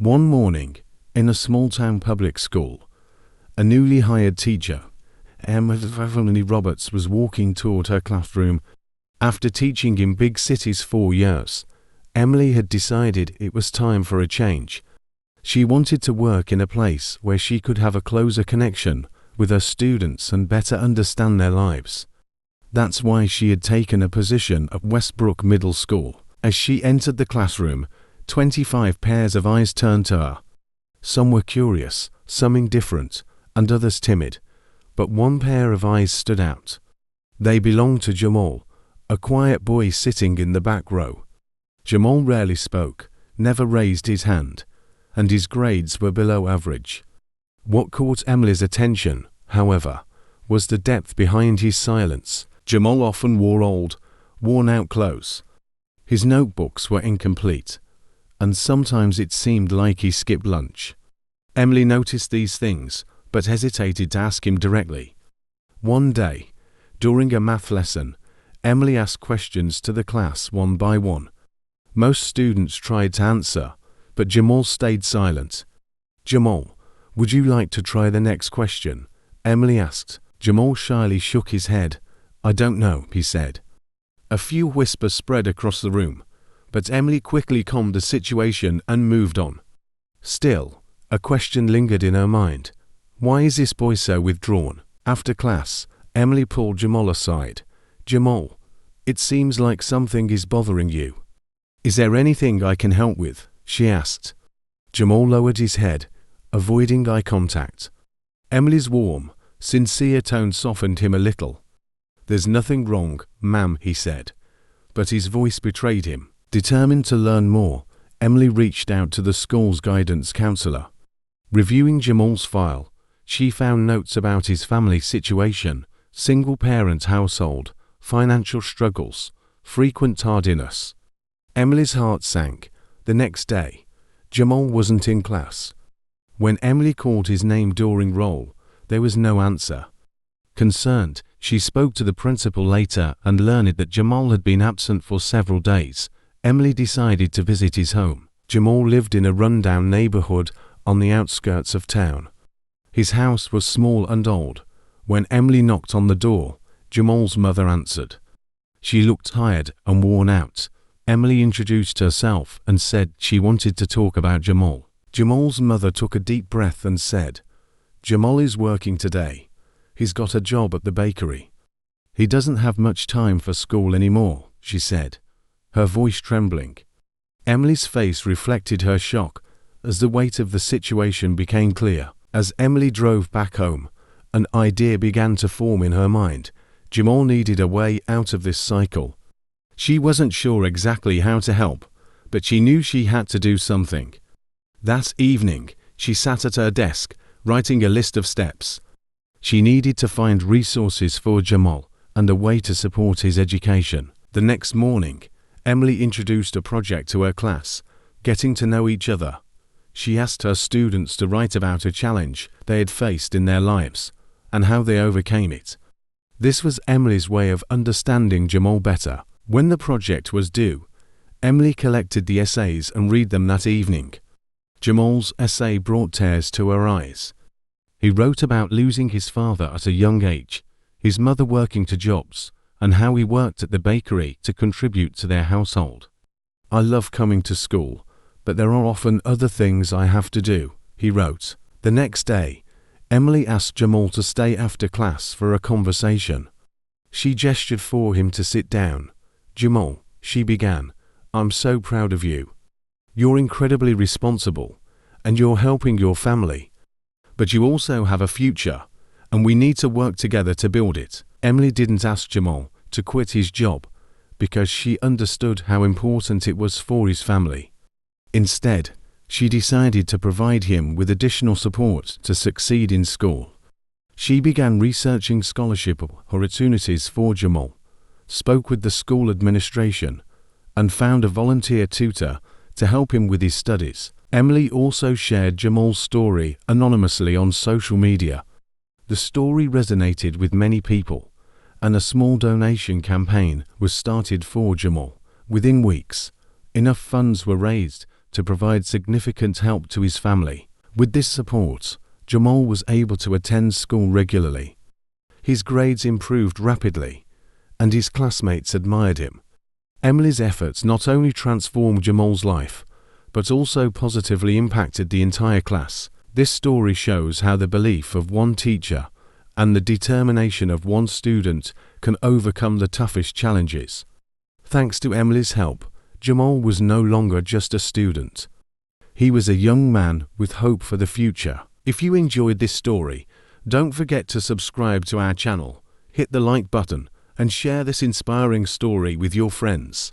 One morning, in a small-town public school, a newly hired teacher, Emily Roberts, was walking toward her classroom. After teaching in big cities 4 years, Emily had decided it was time for a change. She wanted to work in a place where she could have a closer connection with her students and better understand their lives. That's why she had taken a position at Westbrook Middle School. As she entered the classroom, 25 pairs of eyes turned to her. Some were curious, some indifferent, and others timid, but one pair of eyes stood out. They belonged to Jamal, a quiet boy sitting in the back row. Jamal rarely spoke, never raised his hand, and his grades were below average. What caught Emily's attention, however, was the depth behind his silence. Jamal often wore old, worn-out clothes. His notebooks were incomplete, and sometimes it seemed like he skipped lunch. Emily noticed these things, but hesitated to ask him directly. One day, during a math lesson, Emily asked questions to the class one by one. Most students tried to answer, but Jamal stayed silent. "Jamal, would you like to try the next question?" Emily asked. Jamal shyly shook his head. "I don't know," he said. A few whispers spread across the room, but Emily quickly calmed the situation and moved on. Still, a question lingered in her mind. Why is this boy so withdrawn? After class, Emily pulled Jamal aside. "Jamal, it seems like something is bothering you. Is there anything I can help with?" she asked. Jamal lowered his head, avoiding eye contact. Emily's warm, sincere tone softened him a little. "There's nothing wrong, ma'am," he said, but his voice betrayed him. Determined to learn more, Emily reached out to the school's guidance counselor. Reviewing Jamal's file, she found notes about his family situation, single-parent household, financial struggles, frequent tardiness. Emily's heart sank. The next day, Jamal wasn't in class. When Emily called his name during roll, there was no answer. Concerned, she spoke to the principal later and learned that Jamal had been absent for several days. Emily decided to visit his home. Jamal lived in a rundown neighborhood on the outskirts of town. His house was small and old. When Emily knocked on the door, Jamal's mother answered. She looked tired and worn out. Emily introduced herself and said she wanted to talk about Jamal. Jamal's mother took a deep breath and said, "Jamal is working today. He's got a job at the bakery. He doesn't have much time for school anymore," she said, her voice trembling. Emily's face reflected her shock as the weight of the situation became clear. As Emily drove back home, an idea began to form in her mind. Jamal needed a way out of this cycle. She wasn't sure exactly how to help, but she knew she had to do something. That evening, she sat at her desk, writing a list of steps. She needed to find resources for Jamal and a way to support his education. The next morning, Emily introduced a project to her class, getting to know each other. She asked her students to write about a challenge they had faced in their lives and how they overcame it. This was Emily's way of understanding Jamal better. When the project was due, Emily collected the essays and read them that evening. Jamal's essay brought tears to her eyes. He wrote about losing his father at a young age, his mother working 2 jobs, and how he worked at the bakery to contribute to their household. "I love coming to school, but there are often other things I have to do," he wrote. The next day, Emily asked Jamal to stay after class for a conversation. She gestured for him to sit down. "Jamal," she began, "I'm so proud of you. You're incredibly responsible, and you're helping your family. But you also have a future, and we need to work together to build it." Emily didn't ask Jamal to quit his job because she understood how important it was for his family. Instead, she decided to provide him with additional support to succeed in school. She began researching scholarship opportunities for Jamal, spoke with the school administration, and found a volunteer tutor to help him with his studies. Emily also shared Jamal's story anonymously on social media. The story resonated with many people, and a small donation campaign was started for Jamal. Within weeks, enough funds were raised to provide significant help to his family. With this support, Jamal was able to attend school regularly. His grades improved rapidly, and his classmates admired him. Emily's efforts not only transformed Jamal's life, but also positively impacted the entire class. This story shows how the belief of one teacher and the determination of one student can overcome the toughest challenges. Thanks to Emily's help, Jamal was no longer just a student. He was a young man with hope for the future. If you enjoyed this story, don't forget to subscribe to our channel, hit the like button, and share this inspiring story with your friends.